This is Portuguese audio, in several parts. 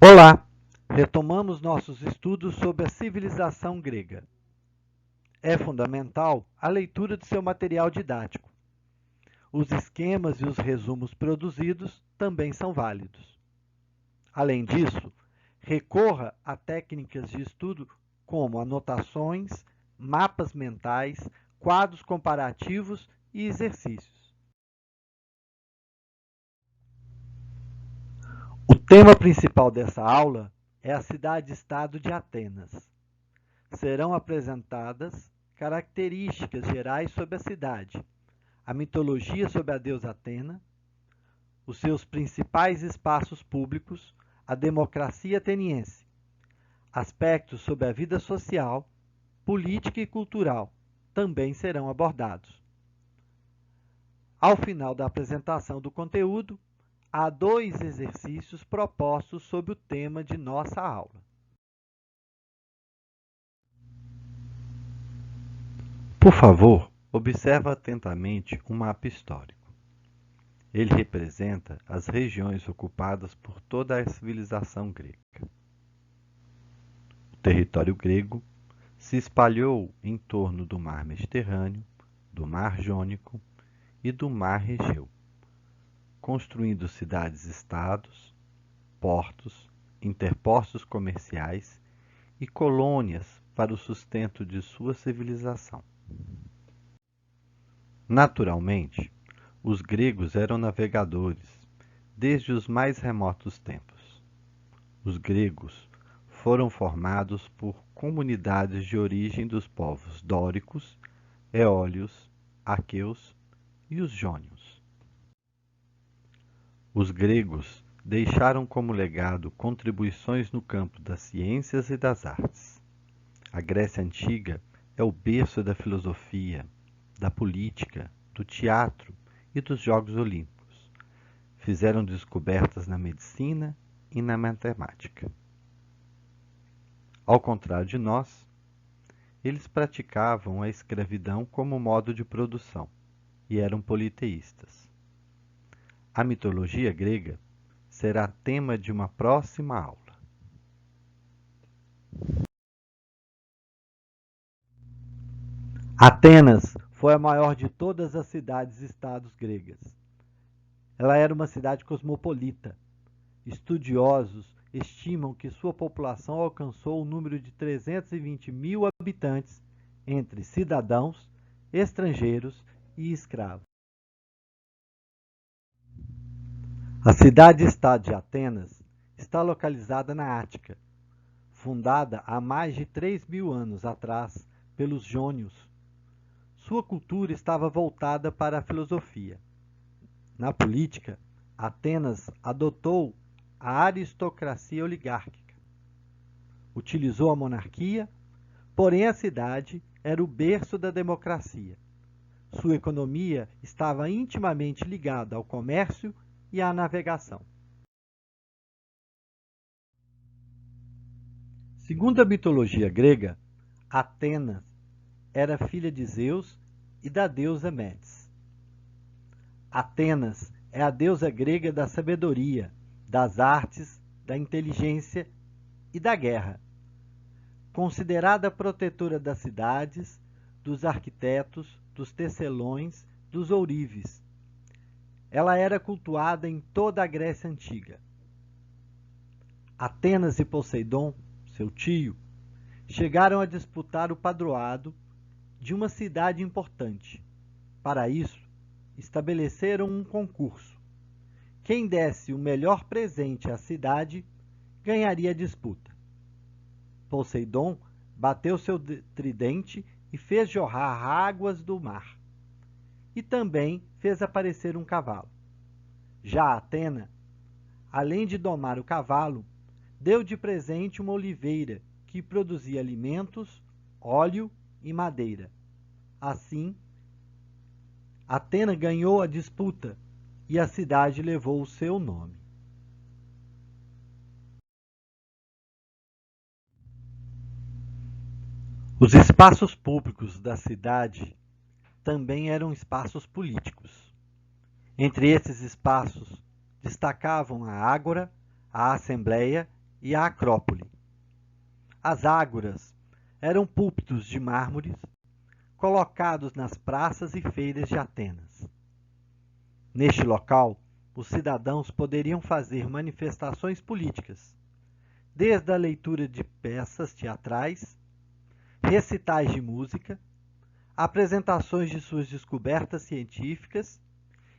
Olá! Retomamos nossos estudos sobre a civilização grega. É fundamental a leitura de seu material didático. Os esquemas e os resumos produzidos também são válidos. Além disso, recorra a técnicas de estudo como anotações, mapas mentais, quadros comparativos e exercícios. O tema principal dessa aula é a cidade-estado de Atenas. Serão apresentadas características gerais sobre a cidade, a mitologia sobre a deusa Atena, os seus principais espaços públicos, a democracia ateniense, aspectos sobre a vida social, política e cultural também serão abordados. Ao final da apresentação do conteúdo, há 2 exercícios propostos sobre o tema de nossa aula. Por favor, observe atentamente um mapa histórico. Ele representa as regiões ocupadas por toda a civilização grega. O território grego se espalhou em torno do Mar Mediterrâneo, do Mar Jônico e do Mar Egeu, construindo cidades-estados, portos, interpostos comerciais e colônias para o sustento de sua civilização. Naturalmente, os gregos eram navegadores desde os mais remotos tempos. Os gregos foram formados por comunidades de origem dos povos dóricos, eólios, aqueus e os jônios. Os gregos deixaram como legado contribuições no campo das ciências e das artes. A Grécia Antiga é o berço da filosofia, da política, do teatro e dos Jogos Olímpicos. Fizeram descobertas na medicina e na matemática. Ao contrário de nós, eles praticavam a escravidão como modo de produção e eram politeístas. A mitologia grega será tema de uma próxima aula. Atenas foi a maior de todas as cidades-estados gregas. Ela era uma cidade cosmopolita. Estudiosos estimam que sua população alcançou o número de 320 mil habitantes, entre cidadãos, estrangeiros e escravos. A cidade-estado de Atenas está localizada na Ática, fundada há mais de 3.000 anos atrás pelos jônios. Sua cultura estava voltada para a filosofia. Na política, Atenas adotou a aristocracia oligárquica. Utilizou a monarquia, porém a cidade era o berço da democracia. Sua economia estava intimamente ligada ao comércio e à navegação. Segundo a mitologia grega, Atenas era filha de Zeus e da deusa Medes. Atenas é a deusa grega da sabedoria, das artes, da inteligência e da guerra. Considerada protetora das cidades, dos arquitetos, dos tecelões, dos ourives. Ela era cultuada em toda a Grécia Antiga. Atenas e Poseidon, seu tio, chegaram a disputar o padroado de uma cidade importante. Para isso, estabeleceram um concurso. Quem desse o melhor presente à cidade ganharia a disputa. Poseidon bateu seu tridente e fez jorrar águas do mar. E também fez aparecer um cavalo. Já Atena, além de domar o cavalo, deu de presente uma oliveira que produzia alimentos, óleo e madeira. Assim, Atena ganhou a disputa e a cidade levou o seu nome. Os espaços públicos da cidade também eram espaços políticos. Entre esses espaços destacavam a Ágora, a Assembleia e a Acrópole. As ágoras eram púlpitos de mármore colocados nas praças e feiras de Atenas. Neste local, os cidadãos poderiam fazer manifestações políticas, desde a leitura de peças teatrais, recitais de música, apresentações de suas descobertas científicas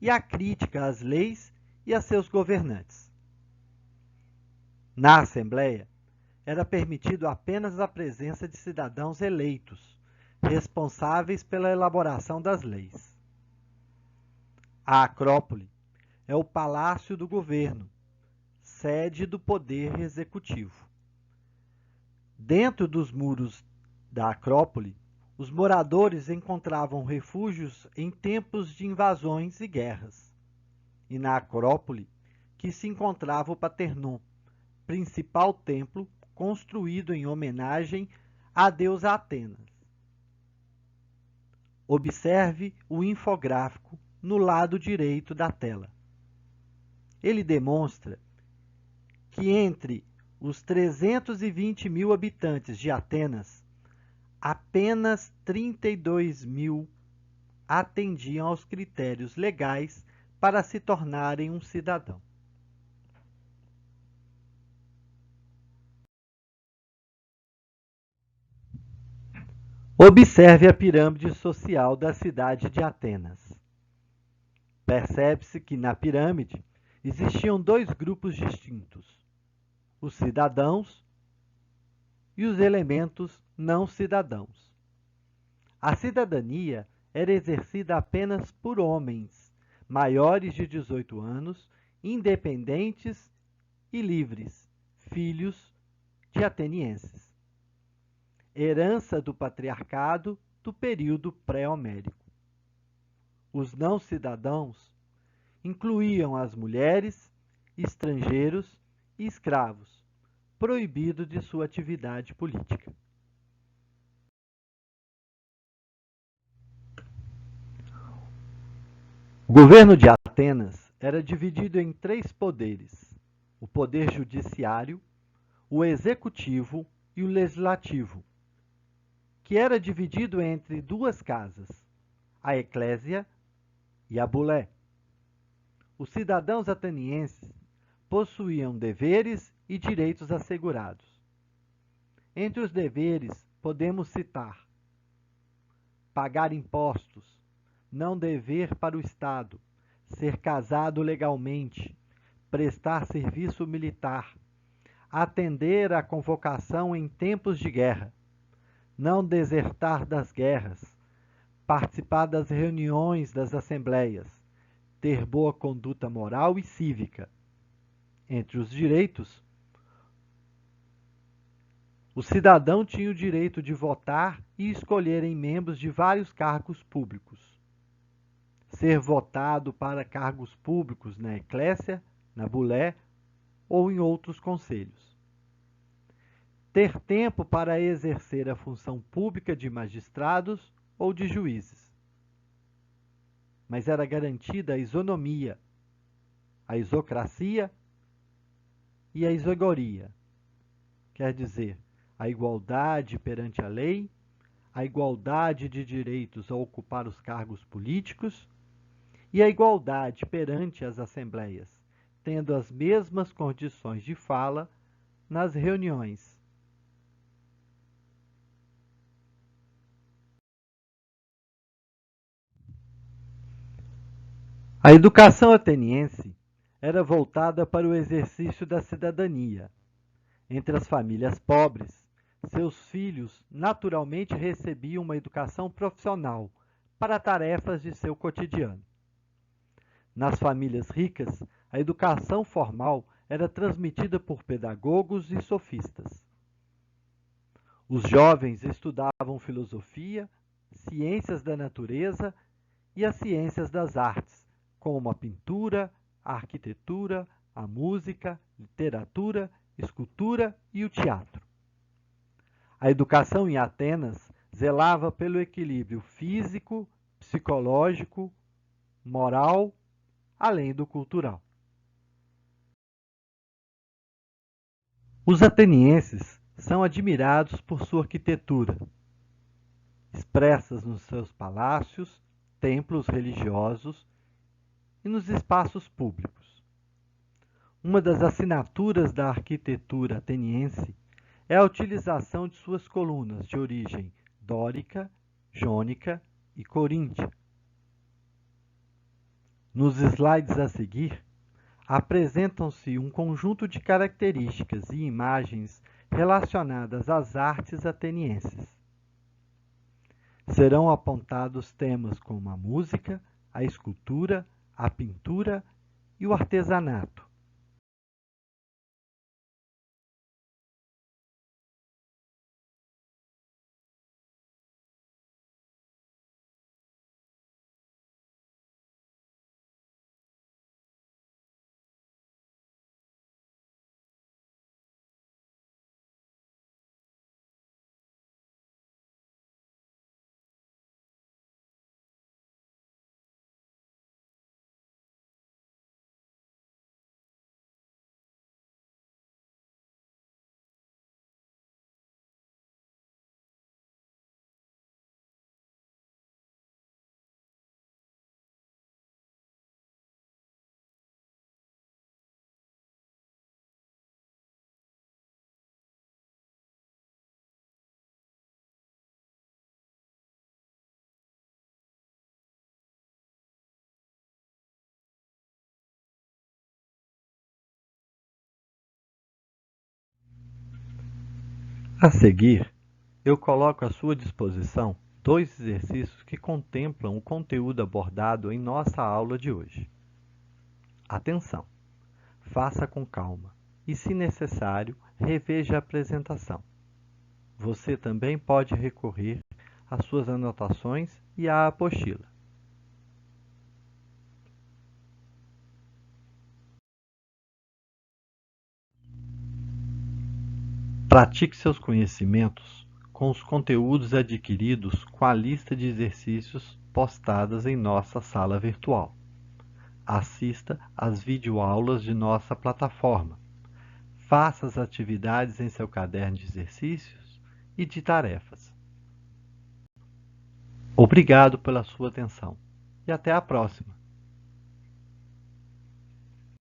e a crítica às leis e a seus governantes. Na Assembleia, era permitido apenas a presença de cidadãos eleitos, responsáveis pela elaboração das leis. A Acrópole é o palácio do governo, sede do poder executivo. Dentro dos muros da Acrópole, os moradores encontravam refúgios em tempos de invasões e guerras. E na Acrópole que se encontrava o Paternon, principal templo construído em homenagem à deusa Atenas. Observe o infográfico no lado direito da tela. Ele demonstra que entre os 320 mil habitantes de Atenas, apenas 32 mil atendiam aos critérios legais para se tornarem um cidadão. Observe a pirâmide social da cidade de Atenas. Percebe-se que na pirâmide existiam dois grupos distintos: os cidadãos e os elementos não cidadãos. A cidadania era exercida apenas por homens maiores de 18 anos, independentes e livres, filhos de atenienses. Herança do patriarcado do período pré-homérico. Os não cidadãos incluíam as mulheres, estrangeiros e escravos, proibido de sua atividade política. O governo de Atenas era dividido em três poderes: o poder judiciário, o executivo e o legislativo, que era dividido entre duas casas, a Eclésia e a Bulé. Os cidadãos atenienses possuíam deveres e direitos assegurados. Entre os deveres, podemos citar: pagar impostos, não dever para o Estado, ser casado legalmente, prestar serviço militar, atender à convocação em tempos de guerra, não desertar das guerras, participar das reuniões das assembleias, ter boa conduta moral e cívica. Entre os direitos, o cidadão tinha o direito de votar e escolherem membros de vários cargos públicos. Ser votado para cargos públicos na Eclésia, na Bulé ou em outros conselhos. Ter tempo para exercer a função pública de magistrados ou de juízes. Mas era garantida a isonomia, a isocracia e a isogoria, quer dizer, a igualdade perante a lei, a igualdade de direitos a ocupar os cargos políticos e a igualdade perante as assembleias, tendo as mesmas condições de fala nas reuniões. A educação ateniense era voltada para o exercício da cidadania. Entre as famílias pobres, seus filhos naturalmente recebiam uma educação profissional para tarefas de seu cotidiano. Nas famílias ricas, a educação formal era transmitida por pedagogos e sofistas. Os jovens estudavam filosofia, ciências da natureza e as ciências das artes, como a pintura, a arquitetura, a música, literatura, escultura e o teatro. A educação em Atenas zelava pelo equilíbrio físico, psicológico, moral, além do cultural. Os atenienses são admirados por sua arquitetura, expressas nos seus palácios, templos religiosos e nos espaços públicos. Uma das assinaturas da arquitetura ateniense é a utilização de suas colunas de origem dórica, jônica e coríntia. Nos slides a seguir, apresentam-se um conjunto de características e imagens relacionadas às artes atenienses. Serão apontados temas como a música, a escultura, a pintura e o artesanato. A seguir, eu coloco à sua disposição 2 exercícios que contemplam o conteúdo abordado em nossa aula de hoje. Atenção! Faça com calma e, se necessário, reveja a apresentação. Você também pode recorrer às suas anotações e à apostila. Pratique seus conhecimentos com os conteúdos adquiridos com a lista de exercícios postadas em nossa sala virtual. Assista às videoaulas de nossa plataforma. Faça as atividades em seu caderno de exercícios e de tarefas. Obrigado pela sua atenção e até a próxima!